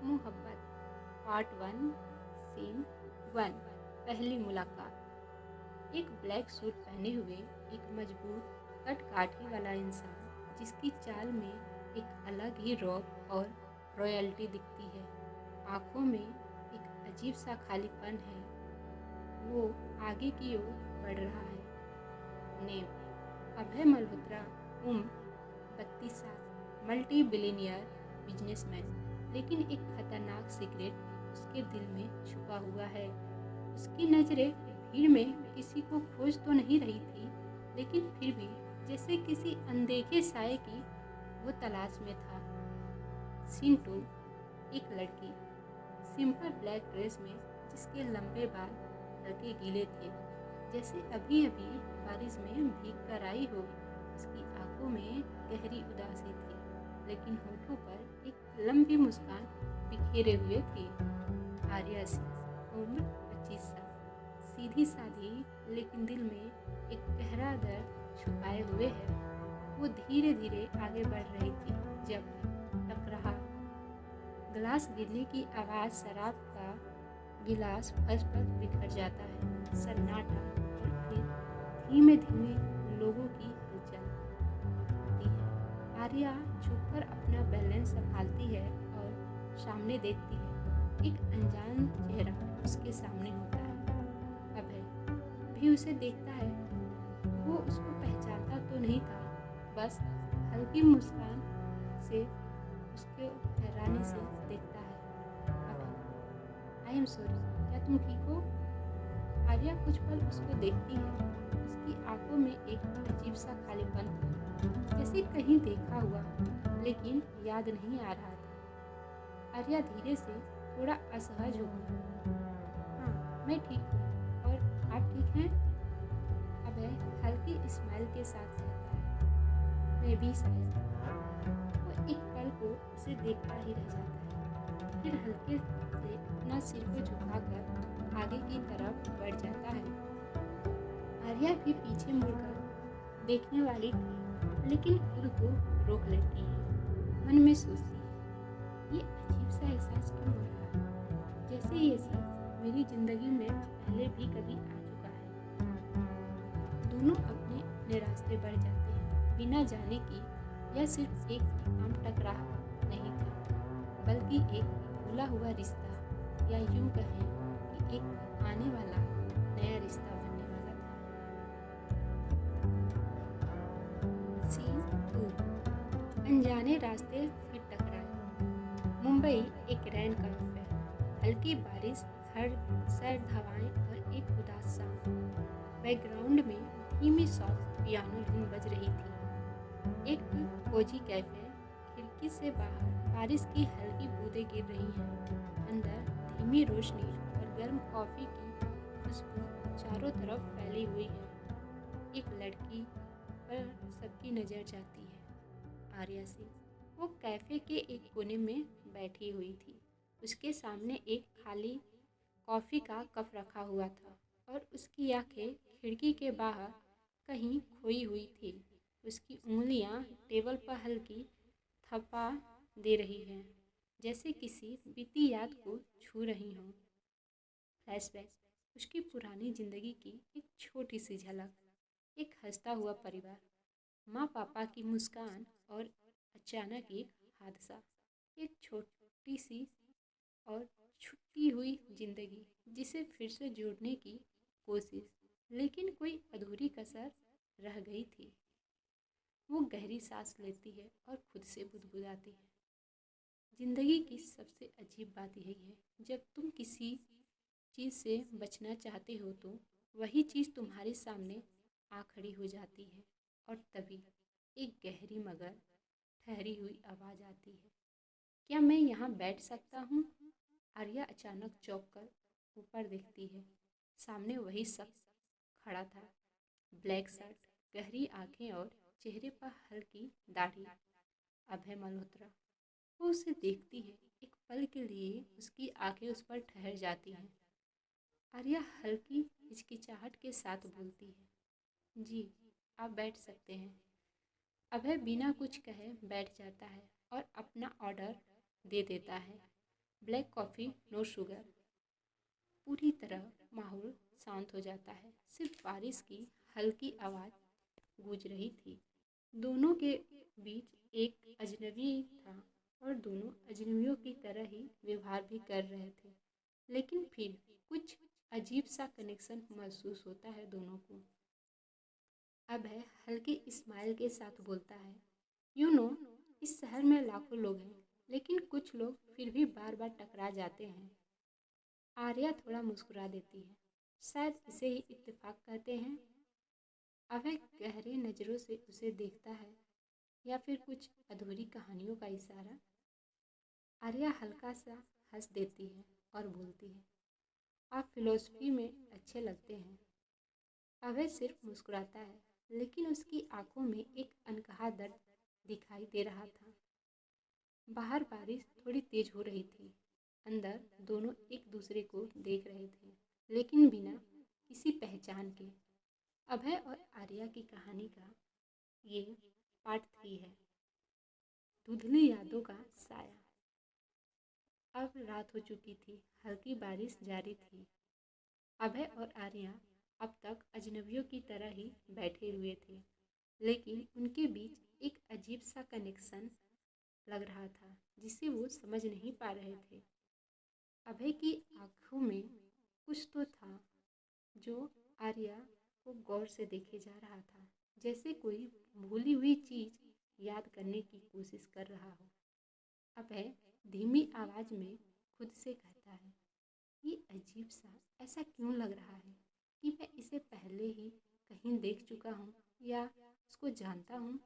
मोहब्बत part 1 scene 1 पहली मुलाकात। एक ब्लैक सूट पहने हुए एक मजबूत कट काठी वाला इंसान जिसकी चाल में एक अलग ही रौब और रॉयल्टी दिखती है। आंखों में एक अजीब सा खालीपन है। वो आगे की ओर बढ़ रहा है। नेम अभय मल्होत्रा, उम्र 32 साल, मल्टी बिलियनियर बिजनेसमैन। लेकिन एक खतरनाक सीक्रेट उसके दिल में छुपा हुआ है। उसकी नज़रें भीड़ में किसी को खोज तो नहीं रही थी, लेकिन फिर भी जैसे किसी अनदेखे साए की वो तलाश में था। सीन 2 एक लड़की, सिंपल ब्लैक ड्रेस में जिसके लंबे बाल हल्के गीले थे, जैसे अभी अभी बारिश में भीग कर आई हो। उसकी आंखों में गहरी उदासी थी, लेकिन होठों पर एक लंबी मुस्कान बिखेरे हुए थी। आर्या सिंह, उम्र 25 साल, सीधी सादी लेकिन दिल में एक गहरा दर्द छुपाए हुए है। वो धीरे धीरे आगे बढ़ रही थी जब टकराहा गिलास गिरने की आवाज़, शराब का गिलास फर्श पर बिखर जाता है। सन्नाटा, और फिर धीमे धीमे लोगों की हलचल होती है। आर्या झुककर अपना बैलेंस संभालती है और सामने देखती है। एक अनजान चेहरा उसके सामने होता है। अभय भी उसे देखता है। वो उसको पहचानता तो नहीं था, बस हल्की मुस्कान से उसके हैरानी से देखता है। अभय, आई एम सॉरी, क्या तुम ठीक हो? आर्या कुछ पल उसको देखती है। उसकी आंखों में एक अजीब सा खालीपन था, जैसे कहीं देखा हुआ लेकिन याद नहीं आ रहा था। आर्या धीरे से थोड़ा असहज हो गई। हाँ, मैं ठीक हूँ, और आप ठीक हैं? अभय हल्की स्माइल के साथ कहता है, मैं भी शायद। वो एक पल को उसे देखता ही रह जाता है, फिर हल्के से अपना सिर को झुकाकर आगे की तरफ बढ़ जाता है। आर्या भी पीछे मुड़कर देखने वाली थी, लेकिन खुद को रोक लेती है। मन में सोचती है, ये अजीब सा एहसास क्यों हो रहा है, जैसे ये शख्स मेरी जिंदगी में पहले भी कभी आ चुका है। दोनों अपने अपने रास्ते बढ़ जाते हैं, बिना जाने कि यह सिर्फ एक आम टकराव नहीं था, बल्कि एक भूला हुआ रिश्ता, या यूं कहें कि एक आने वाला नया रिश्ता बनने वाला था। सीन 2 अनजाने रास्ते फिर टकराए। मुंबई एक रैन का है। हल्की बारिश, सर्द हवाएं और एक उदास शाम। बैकग्राउंड में धीमी सॉफ्ट पियानो धुन बज रही थी। एक कोजी कैफे, खिड़की से बाहर बारिश की हल्की बूंदें गिर रही हैं। अंदर धीमी रोशनी और गर्म कॉफ़ी की खुशबू चारों तरफ फैली हुई है। एक लड़की पर सबकी नज़र जाती है, आर्या सिंह। वो कैफ़े के एक कोने में बैठी हुई थी। उसके सामने एक खाली कॉफ़ी का कप रखा हुआ था और उसकी आंखें खिड़की के बाहर कहीं खोई हुई थी। उसकी उंगलियां टेबल पर हल्की थपा दे रही हैं, जैसे किसी बीती याद को छू रही हों। फ्लैशबैक, उसकी पुरानी जिंदगी की एक छोटी सी झलक, एक हंसता हुआ परिवार, माँ पापा की मुस्कान, और अचानक एक हादसा। एक छोटी सी और छुट्टी हुई जिंदगी जिसे फिर से जोड़ने की कोशिश, लेकिन कोई अधूरी कसर रह गई थी। वो गहरी सांस लेती है और खुद से बुदबुदाती है, जिंदगी की सबसे अजीब बात यही है, जब तुम किसी चीज़ से बचना चाहते हो तो वही चीज़ तुम्हारे सामने आ खड़ी हो जाती है। और तभी एक गहरी मगर ठहरी हुई आवाज़ आती है, क्या मैं यहाँ बैठ सकता हूँ? आर्या अचानक चौंक कर ऊपर देखती है। सामने वही शख्स खड़ा था, ब्लैक शर्ट, गहरी आंखें और चेहरे पर हल्की दाढ़ी, अभय मल्होत्रा। वो उसे देखती है। एक पल के लिए उसकी आंखें उस पर ठहर जाती हैं। आर्या हल्की हिचकिचाहट के साथ बोलती है, जी, आप बैठ सकते हैं। अभय बिना कुछ कहे बैठ जाता है और अपना ऑर्डर दे देता है। Black coffee no sugar. पूरी तरह माहौल शांत हो जाता है, सिर्फ बारिश की हल्की आवाज़ गूंज रही थी। दोनों के बीच एक अजनबी था और दोनों अजनबियों की तरह ही व्यवहार भी कर रहे थे, लेकिन फिर कुछ अजीब सा कनेक्शन महसूस होता है दोनों को। अभय हल्की स्माइल के साथ बोलता है, यू नो, इस शहर में लाखों लोग हैं, लेकिन कुछ लोग फिर भी बार बार टकरा जाते हैं। आर्या थोड़ा मुस्कुरा देती है, शायद इसे ही इत्तेफाक कहते हैं। अभय गहरे नज़रों से उसे देखता है, या फिर कुछ अधूरी कहानियों का इशारा। आर्या हल्का सा हंस देती है और बोलती है, आप फिलोसफी में अच्छे लगते हैं। अभय सिर्फ मुस्कुराता है, लेकिन उसकी आंखों में एक अनकहा दर्द दिखाई दे रहा था। बाहर बारिश थोड़ी तेज हो रही थी। अंदर दोनों एक दूसरे को देख रहे थे, लेकिन बिना किसी पहचान के। अभय और आर्या की कहानी का ये पार्ट 3 है, धुंधली यादों का साया। अब रात हो चुकी थी, हल्की बारिश जारी थी। अभय और आर्या अब तक अजनबियों की तरह ही बैठे हुए थे, लेकिन उनके बीच एक अजीब सा कनेक्शन लग रहा था, जिसे वो समझ नहीं पा रहे थे। अभय की आंखों में कुछ तो था जो आर्या को गौर से देखे जा रहा था, जैसे कोई भूली हुई चीज याद करने की कोशिश कर रहा हो। अभय धीमी आवाज में खुद से कहता है, ये अजीब सा ऐसा क्यों लग रहा है कि मैं इसे पहले ही कहीं देख चुका हूँ या उसको जानता हूँ।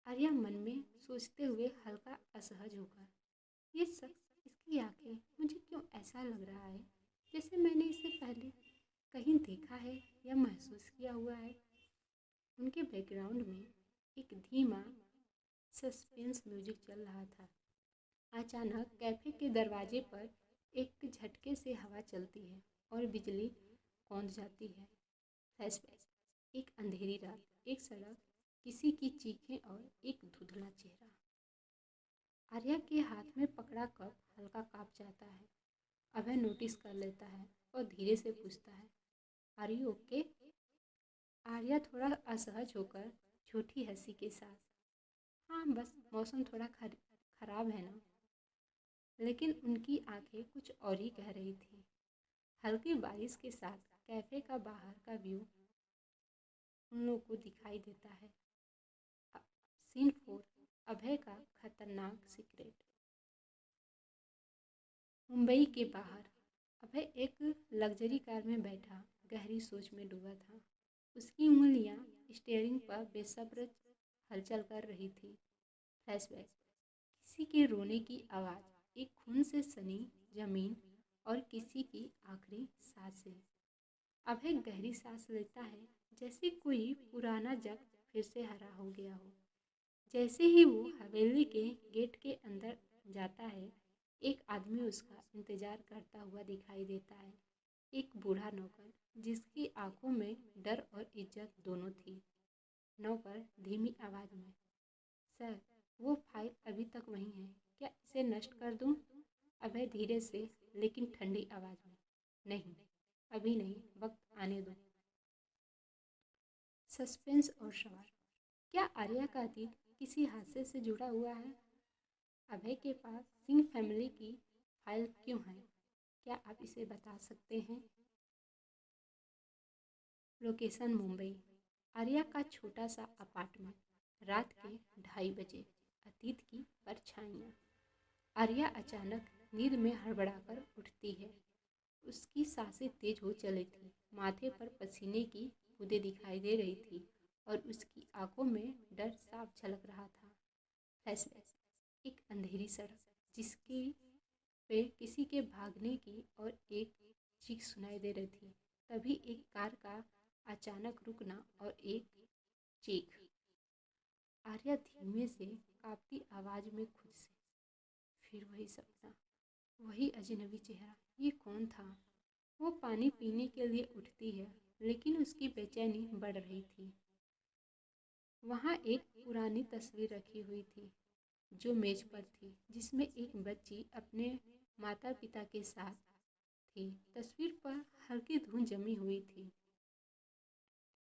आर्या मन में सोचते हुए हल्का असहज होकर, ये शख्स, इसकी आंखें, मुझे क्यों ऐसा लग रहा है जैसे मैंने इसे पहले कहीं देखा है या महसूस किया हुआ है। उनके बैकग्राउंड में एक धीमा सस्पेंस म्यूजिक चल रहा था। अचानक कैफे के दरवाजे पर एक झटके से हवा चलती है और बिजली कौंध जाती है। फ्लैशबैक, एक अंधेरी रात, एक सड़क, किसी की चीखें और एक धुंधला चेहरा। आर्या के हाथ में पकड़ा कप हल्का कांप जाता है। अभय नोटिस कर लेता है और धीरे से पूछता है, आर यू ओके? आर्या थोड़ा असहज होकर छोटी हंसी के साथ, हाँ बस मौसम थोड़ा खराब है ना। लेकिन उनकी आंखें कुछ और ही कह रही थी। हल्की बारिश के साथ कैफे का बाहर का व्यू उन लोगों को दिखाई देता है। सीन 4, अभय का खतरनाक सीक्रेट। मुंबई के बाहर अभय एक लग्जरी कार में बैठा गहरी सोच में डूबा था। उसकी उंगलियां स्टीयरिंग पर बेसब्र हलचल कर रही थी। फ्लैशबैक, किसी के रोने की आवाज़, एक खून से सनी जमीन और किसी की आखिरी सांसें। अभय गहरी सांस लेता है, जैसे कोई पुराना जख्म फिर से हरा हो गया हो। जैसे ही वो हवेली के गेट के अंदर जाता है, एक आदमी उसका इंतजार करता हुआ दिखाई देता है। एक बूढ़ा नौकर, जिसकी आंखों में डर और इज्जत दोनों थी। नौकर धीमी आवाज़ में, सर, वो फाइल अभी तक वहीं है, क्या इसे नष्ट कर दूं? अभय धीरे से लेकिन ठंडी आवाज़ में, नहीं, अभी नहीं, वक्त आने दो। सस्पेंस और सवाल, क्या आर्या का अतीत किसी हादसे से जुड़ा हुआ है? अभय के पास सिंह फैमिली की फाइल क्यों है? क्या आप इसे बता सकते हैं? लोकेशन मुंबई। आर्या का छोटा सा अपार्टमेंट। रात के 2:30 बजे। अतीत की परछाइयाँ। आर्या अचानक नींद में हड़बड़ाकर उठती है। उसकी सांसें तेज हो चली थी, माथे पर पसीने की बूंदें दिखाई दे रही थी और उसकी आंखों में डर साफ झलक रहा था। फ्लैशबैक, एक अंधेरी सड़क, जिसकी पे किसी के भागने की और एक चीख सुनाई दे रही थी। तभी एक कार का अचानक रुकना और एक चीख। आर्या धीमे से कांपती आवाज में खुद से, फिर वही सपना, वही अजनबी चेहरा, ये कौन था? वो पानी पीने के लिए उठती है, लेकिन उसकी बेचैनी बढ़ रही थी। वहाँ एक पुरानी तस्वीर रखी हुई थी, जो मेज पर थी, जिसमें एक बच्ची अपने माता पिता के साथ थी। तस्वीर पर हल्की धुंध जमी हुई थी।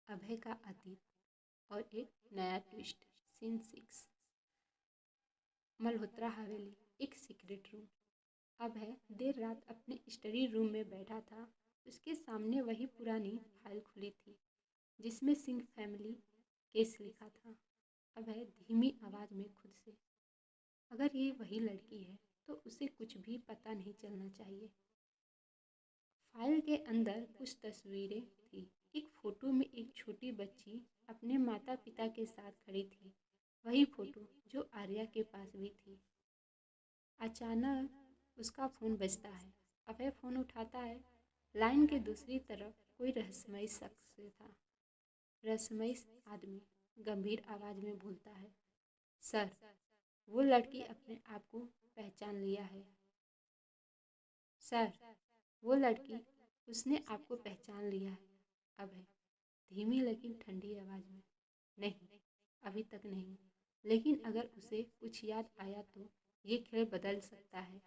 अभय का अतीत और एक नया ट्विस्ट। सीन 6। मल्होत्रा हवेली, एक सीक्रेट रूम। अभय देर रात अपने स्टडी रूम में बैठा था। उसके सामने वही पुरानी फाइल खुली थी जिसमें सिंह फैमिली केस लिखा था। अभय धीमी आवाज में खुद से, अगर ये वही लड़की है तो उसे कुछ भी पता नहीं चलना चाहिए। फाइल के अंदर कुछ तस्वीरें थी। एक फोटो में एक छोटी बच्ची अपने माता पिता के साथ खड़ी थी, वही फोटो जो आर्या के पास भी थी। अचानक उसका फ़ोन बजता है। अभय फ़ोन उठाता है। लाइन के दूसरी तरफ कोई रहस्यमयी शख्स था। रहस्यमयी आदमी गंभीर आवाज़ में बोलता है, सर, वो लड़की अपने आप को पहचान लिया है। सर, वो लड़की, उसने आपको पहचान लिया है। अभय धीमी लेकिन ठंडी आवाज़ में, नहीं, अभी तक नहीं, लेकिन अगर उसे कुछ याद आया तो ये खेल बदल सकता है।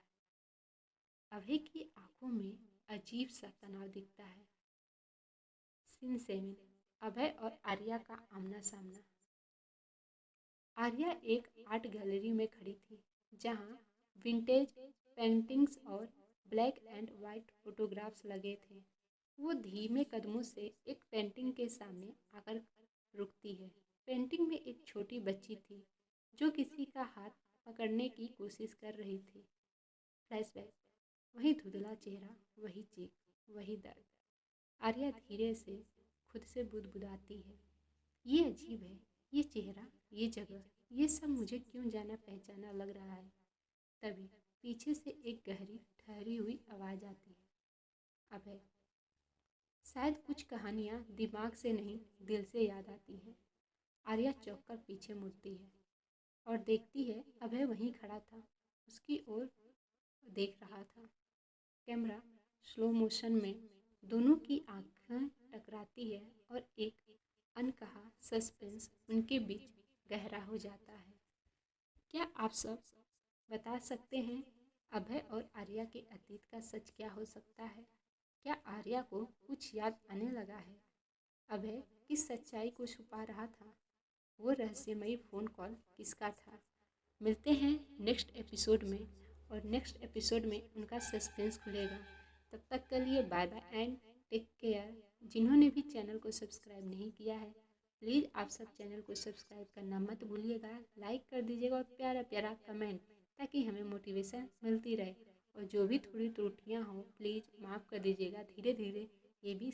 अभय की आंखों में अजीब सा तनाव दिखता है। सीन 7। अभय और आर्या का आमना सामना। आर्या एक आर्ट गैलरी में खड़ी थी जहां विंटेज पेंटिंग्स और ब्लैक एंड वाइट फोटोग्राफ्स लगे थे। वो धीमे कदमों से एक पेंटिंग के सामने आकर रुकती है। पेंटिंग में एक छोटी बच्ची थी जो किसी का हाथ पकड़ने की कोशिश कर रही थी। फ्लैशबैक, वही धुंधला चेहरा, वही चीख, वही दर्द। आर्या धीरे से खुद से बुदबुदाती है, ये अजीब है, ये चेहरा, ये जगह, ये सब मुझे क्यों जाना पहचाना लग रहा है। तभी पीछे से एक गहरी ठहरी हुई आवाज़ आती है, अभय। शायद कुछ कहानियाँ दिमाग से नहीं दिल से याद आती हैं। आर्या चौंक कर पीछे मुड़ती है और देखती है अभय वहीं खड़ा था, उसकी ओर देख रहा था। कैमरा स्लो मोशन में दोनों की आंखें टकराती है और एक अनकहा सस्पेंस उनके बीच गहरा हो जाता है। क्या आप सब बता सकते हैं अभय और आर्या के अतीत का सच क्या हो सकता है? क्या आर्या को कुछ याद आने लगा है? अभय किस सच्चाई को छुपा रहा था? वो रहस्यमयी फ़ोन कॉल किसका था? मिलते हैं नेक्स्ट एपिसोड में, और नेक्स्ट एपिसोड में उनका सस्पेंस खुलेगा। तब तक के लिए bye bye and take care. जिन्होंने भी चैनल को सब्सक्राइब नहीं किया है, प्लीज़ आप सब चैनल को सब्सक्राइब करना मत भूलिएगा। लाइक कर दीजिएगा और प्यारा प्यारा कमेंट, ताकि हमें मोटिवेशन मिलती रहे। और जो भी थोड़ी त्रुटियाँ हों प्लीज़ माफ़ कर दीजिएगा। धीरे धीरे ये भी